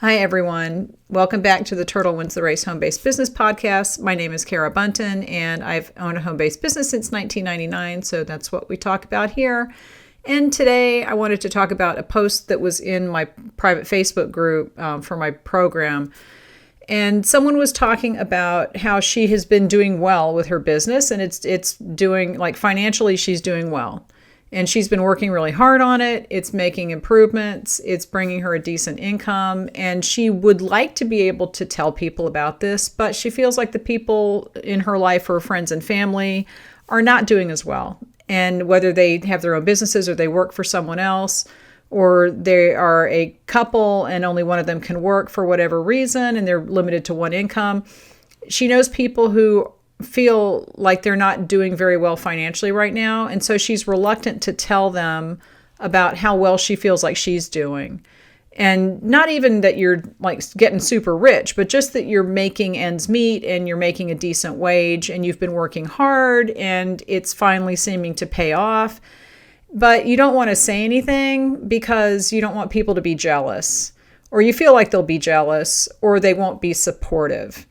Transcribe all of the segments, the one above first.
Hi, everyone. Welcome back to the Turtle Wins the Race Home-Based Business Podcast. My name is Kara Buntin, and I've owned a home-based business since 1999, so that's what we talk about here. And today I wanted to talk about a post that was in my private Facebook group for my program. And someone was talking about how she has been doing well with her business, and it's doing, like, financially, she's doing well. And she's been working really hard on it. It's making improvements. It's bringing her a decent income. And she would like to be able to tell people about this, but she feels like the people in her life, her friends and family, are not doing as well. And whether they have their own businesses or they work for someone else, or they are a couple and only one of them can work for whatever reason and they're limited to one income, she knows people who feel like they're not doing very well financially right now. And so she's reluctant to tell them about how well she feels like she's doing. And not even that you're like getting super rich, but just that you're making ends meet and you're making a decent wage and you've been working hard and it's finally seeming to pay off. But you don't want to say anything because you don't want people to be jealous, or you feel like they'll be jealous, or they won't be supportive.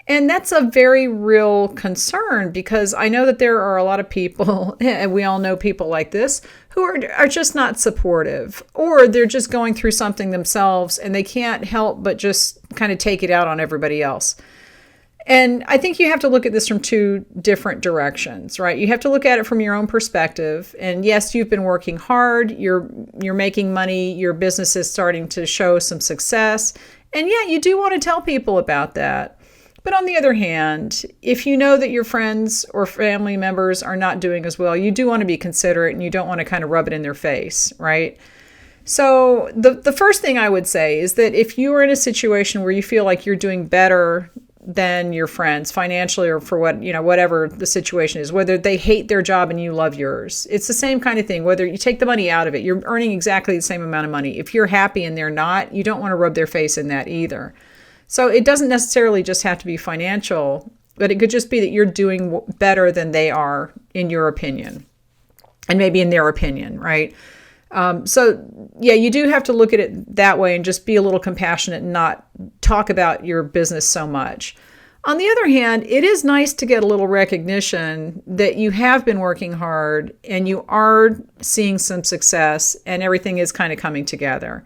And that's a very real concern, because I know that there are a lot of people, and we all know people like this, who are just not supportive, or they're just going through something themselves and they can't help but just kind of take it out on everybody else. And I think you have to look at this from two different directions, right? You have to look at it from your own perspective. And yes, you've been working hard, you're making money, your business is starting to show some success. And yeah, you do want to tell people about that. But on the other hand, if you know that your friends or family members are not doing as well, you do want to be considerate and you don't want to kind of rub it in their face, right? So the first thing I would say is that if you are in a situation where you feel like you're doing better than your friends financially, or for whatever the situation is, whether they hate their job and you love yours, it's the same kind of thing. Whether you take the money out of it, you're earning exactly the same amount of money. If you're happy and they're not, you don't want to rub their face in that either. So it doesn't necessarily just have to be financial, but it could just be that you're doing better than they are in your opinion, and maybe in their opinion, right? So yeah, you do have to look at it that way and just be a little compassionate and not talk about your business so much. On the other hand, it is nice to get a little recognition that you have been working hard and you are seeing some success and everything is kind of coming together.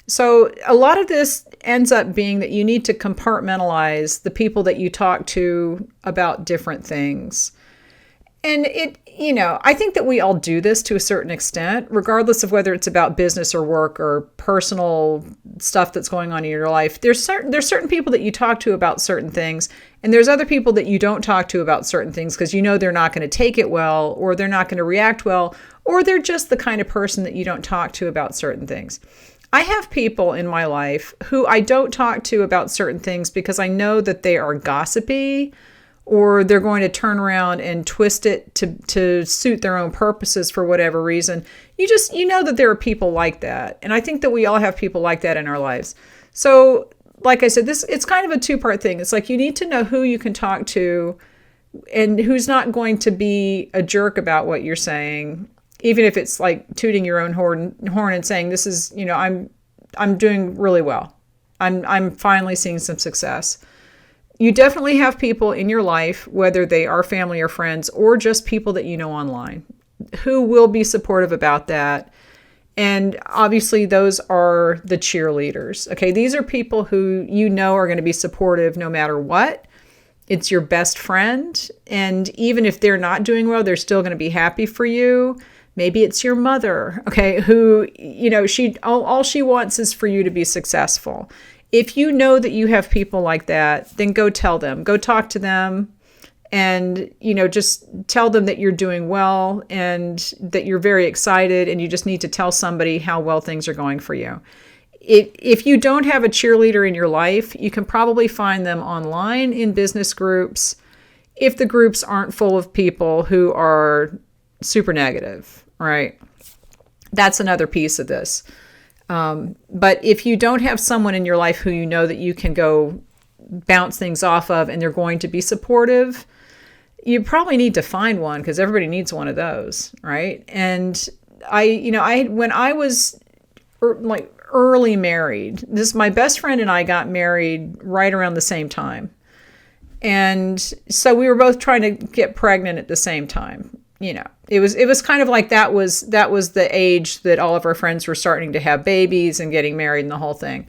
So a lot of this ends up being that you need to compartmentalize the people that you talk to about different things. And I think that we all do this to a certain extent, regardless of whether it's about business or work or personal stuff that's going on in your life. There's certain people that you talk to about certain things, and there's other people that you don't talk to about certain things because you know they're not going to take it well, or they're not going to react well, or they're just the kind of person that you don't talk to about certain things. I have people in my life who I don't talk to about certain things because I know that they are gossipy, or they're going to turn around and twist it to suit their own purposes for whatever reason. You know that there are people like that. And I think that we all have people like that in our lives. So like I said, it's kind of a two-part thing. It's like you need to know who you can talk to and who's not going to be a jerk about what you're saying, even if it's like tooting your own horn and saying, this is, I'm doing really well. I'm finally seeing some success. You definitely have people in your life, whether they are family or friends, or just people that you know online, who will be supportive about that. And obviously those are the cheerleaders. Okay, these are people who you know are going to be supportive no matter what. It's your best friend. And even if they're not doing well, they're still going to be happy for you. Maybe it's your mother, okay, who, all she wants is for you to be successful. If you know that you have people like that, then go tell them, go talk to them, and, just tell them that you're doing well and that you're very excited, and you just need to tell somebody how well things are going for you. If you don't have a cheerleader in your life, you can probably find them online in business groups, if the groups aren't full of people who are super negative, right? That's another piece of this. But if you don't have someone in your life who you know that you can go bounce things off of and they're going to be supportive, you probably need to find one, because everybody needs one of those, right? And when I was early married. My best friend and I got married right around the same time. And so we were both trying to get pregnant at the same time. It was kind of like that was the age that all of our friends were starting to have babies and getting married and the whole thing.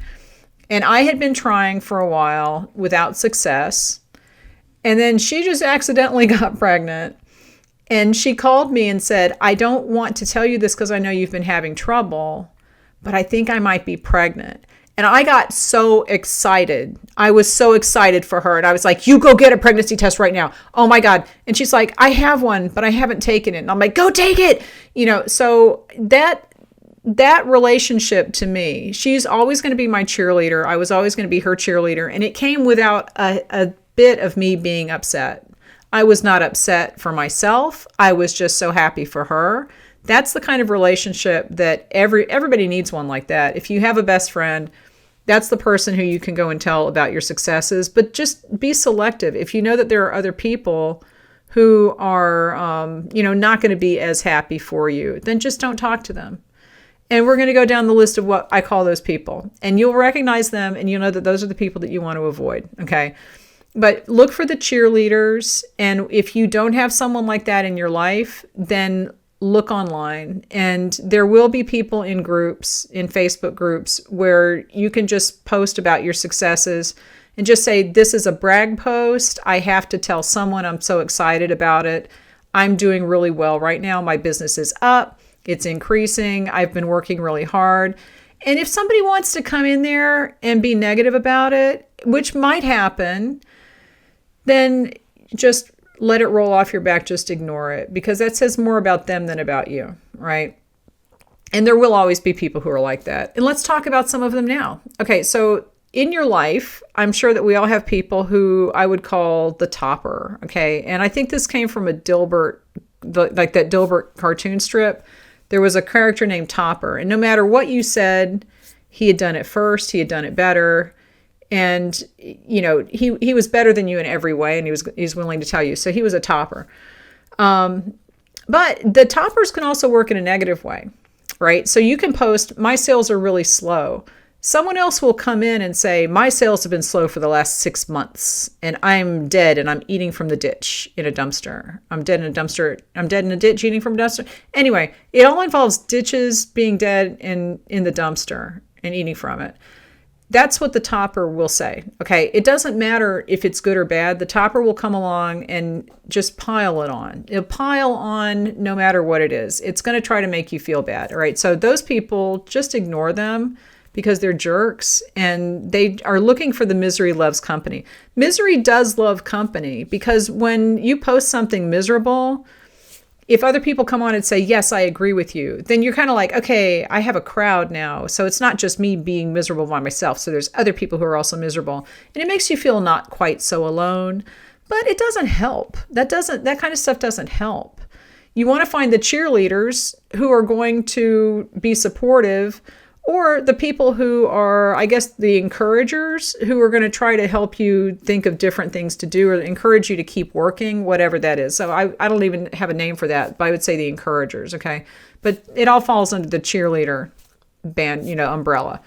And I had been trying for a while without success. And then she just accidentally got pregnant. And she called me and said, I don't want to tell you this because I know you've been having trouble, but I think I might be pregnant. And I got so excited. I was so excited for her. And I was like, you go get a pregnancy test right now. Oh my God. And she's like, I have one, but I haven't taken it. And I'm like, go take it. So that relationship to me, she's always going to be my cheerleader. I was always going to be her cheerleader. And it came without a bit of me being upset. I was not upset for myself. I was just so happy for her. That's the kind of relationship that everybody needs one like that. If you have a best friend, that's the person who you can go and tell about your successes, but just be selective. If you know that there are other people who are, not going to be as happy for you, then just don't talk to them. And we're going to go down the list of what I call those people. And you'll recognize them and you'll know that those are the people that you want to avoid. Okay. But look for the cheerleaders. And if you don't have someone like that in your life, then look online. And there will be people in groups, in Facebook groups, where you can just post about your successes and just say, this is a brag post. I have to tell someone I'm so excited about it. I'm doing really well right now. My business is up. It's increasing. I've been working really hard. And if somebody wants to come in there and be negative about it, which might happen, then just let it roll off your back. Just ignore it, because that says more about them than about you, right? And there will always be people who are like that. And let's talk about some of them now. Okay, so in your life, I'm sure that we all have people who I would call the topper, okay? And I think this came from a Dilbert, like that Dilbert cartoon strip. There was a character named Topper, and no matter what you said, he had done it first, he had done it better. And, he was better than you in every way, and he was willing to tell you. So he was a topper. But the toppers can also work in a negative way, right? So you can post, my sales are really slow. Someone else will come in and say, my sales have been slow for the last 6 months, and I'm dead, and I'm eating from the ditch in a dumpster. I'm dead in a dumpster. I'm dead in a ditch eating from a dumpster. Anyway, it all involves ditches, being dead in the dumpster and eating from it. That's what the topper will say. Okay, it doesn't matter if it's good or bad. The topper will come along and just pile it on. It'll pile on no matter what it is. It's going to try to make you feel bad. All right, so those people, just ignore them because they're jerks and they are looking for the misery loves company. Misery does love company, because when you post something miserable, if other people come on and say, yes, I agree with you, then you're kind of like, okay, I have a crowd now. So it's not just me being miserable by myself. So there's other people who are also miserable. And it makes you feel not quite so alone, but it doesn't help. That kind of stuff doesn't help. You want to find the cheerleaders who are going to be supportive, or the people who are, I guess, the encouragers who are going to try to help you think of different things to do or encourage you to keep working, whatever that is. So I don't even have a name for that, but I would say the encouragers, okay? But it all falls under the cheerleader band, umbrella.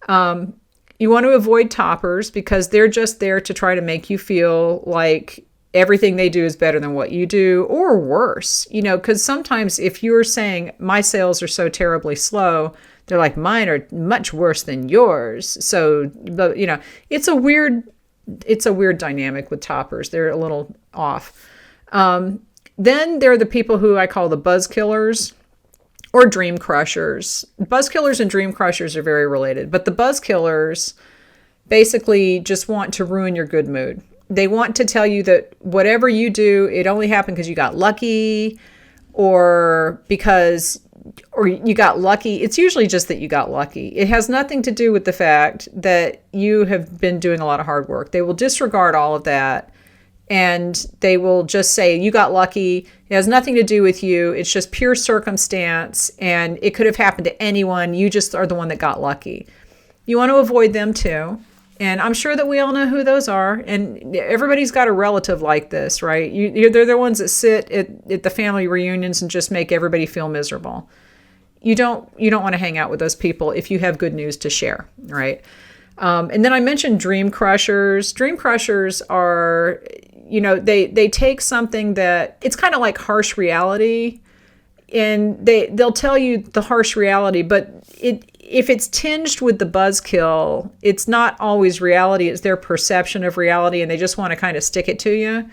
You want to avoid toppers because they're just there to try to make you feel like everything they do is better than what you do, or worse, because sometimes if you're saying my sales are so terribly slow, they're like, mine are much worse than yours. So, but it's a weird dynamic with toppers. They're a little off. Then there are the people who I call the buzz killers or dream crushers. Buzz killers and dream crushers are very related, but the buzz killers basically just want to ruin your good mood. They want to tell you that whatever you do, it only happened because you got lucky, or you got lucky. It's usually just that you got lucky. It has nothing to do with the fact that you have been doing a lot of hard work. They will disregard all of that, and they will just say, you got lucky. It has nothing to do with you. It's just pure circumstance, and it could have happened to anyone. You just are the one that got lucky. You want to avoid them too. And I'm sure that we all know who those are. And everybody's got a relative like this, right? They're the ones that sit at the family reunions and just make everybody feel miserable. you don't want to hang out with those people if you have good news to share, right? And then I mentioned dream crushers. Dream crushers are, they take something that it's kind of like harsh reality, and they'll tell you the harsh reality, but if it's tinged with the buzzkill, it's not always reality. It's their perception of reality, and they just want to kind of stick it to you.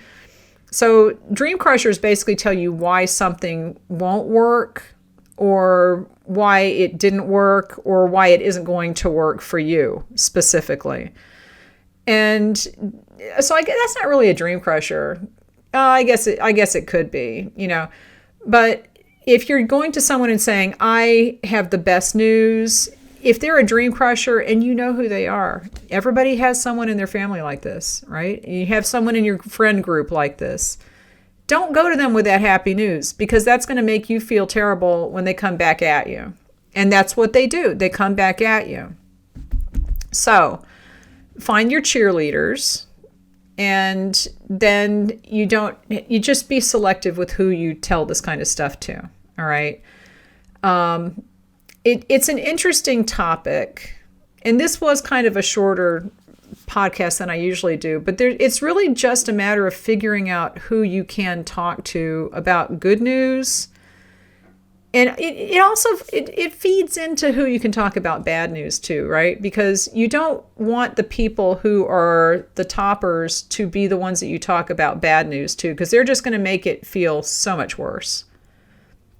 So dream crushers basically tell you why something won't work, or why it didn't work, or why it isn't going to work for you specifically. And so I guess that's not really a dream crusher. I guess it could be, but if you're going to someone and saying, I have the best news, if they're a dream crusher and you know who they are, everybody has someone in their family like this, right? You have someone in your friend group like this. Don't go to them with that happy news, because that's going to make you feel terrible when they come back at you. And that's what they do. They come back at you. So find your cheerleaders, and then you just be selective with who you tell this kind of stuff to. All right. It's an interesting topic, and this was kind of a shorter podcast than I usually do, but it's really just a matter of figuring out who you can talk to about good news. And it also feeds into who you can talk about bad news to, right? Because you don't want the people who are the toppers to be the ones that you talk about bad news to, because they're just going to make it feel so much worse.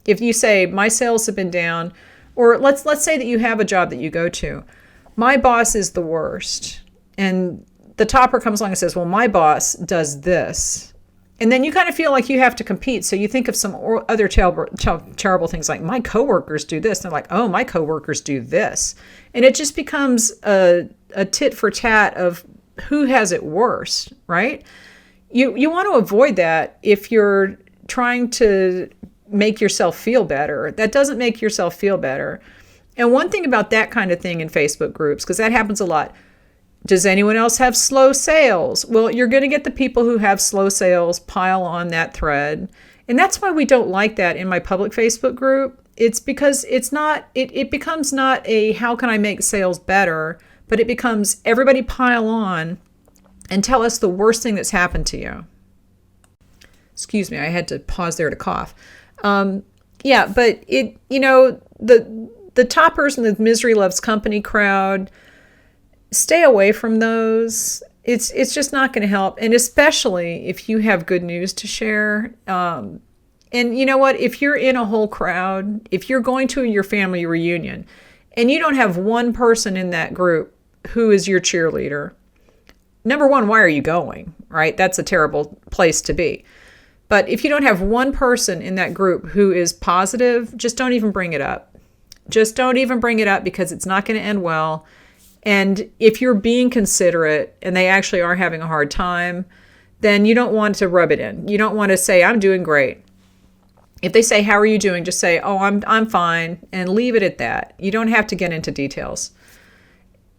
If you say, my sales have been down, or let's say that you have a job that you go to, my boss is the worst. And the topper comes along and says, well, my boss does this. And then you kind of feel like you have to compete. So you think of some other terrible things like, my coworkers do this. And they're like, oh, my coworkers do this. And it just becomes a tit for tat of who has it worse, right? You want to avoid that if you're trying to make yourself feel better. That doesn't make yourself feel better. And one thing about that kind of thing in Facebook groups, because that happens a lot, does anyone else have slow sales? Well, you're going to get the people who have slow sales pile on that thread. And that's why we don't like that in my public Facebook group. It's because it becomes not a how can I make sales better, but it becomes everybody pile on and tell us the worst thing that's happened to you. Excuse me, I had to pause there to cough. But the toppers and the misery loves company crowd, stay away from those. It's just not going to help. And especially if you have good news to share. And you know what? If you're in a whole crowd, if you're going to your family reunion and you don't have one person in that group who is your cheerleader, number one, why are you going? Right? That's a terrible place to be. But if you don't have one person in that group who is positive, just don't even bring it up. Just don't even bring it up, because it's not going to end well. And if you're being considerate and they actually are having a hard time, then you don't want to rub it in. You don't want to say, I'm doing great. If they say, how are you doing? Just say, oh, I'm fine, and leave it at that. You don't have to get into details.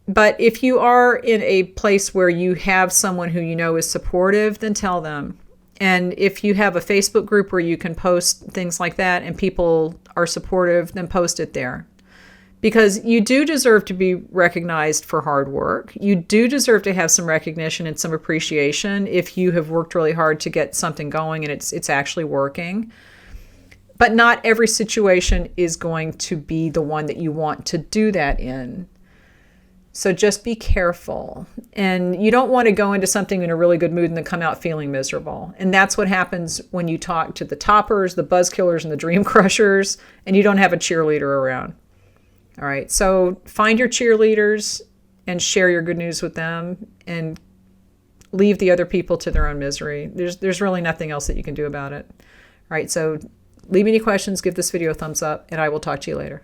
But if you are in a place where you have someone who you know is supportive, then tell them. And if you have a Facebook group where you can post things like that and people are supportive, then post it there. Because you do deserve to be recognized for hard work. You do deserve to have some recognition and some appreciation if you have worked really hard to get something going and it's actually working. But not every situation is going to be the one that you want to do that in. So just be careful. And you don't want to go into something in a really good mood and then come out feeling miserable. And that's what happens when you talk to the toppers, the buzzkillers, and the dream crushers, and you don't have a cheerleader around. All right, so find your cheerleaders and share your good news with them, and leave the other people to their own misery. There's really nothing else that you can do about it. All right, so leave me any questions, give this video a thumbs up, and I will talk to you later.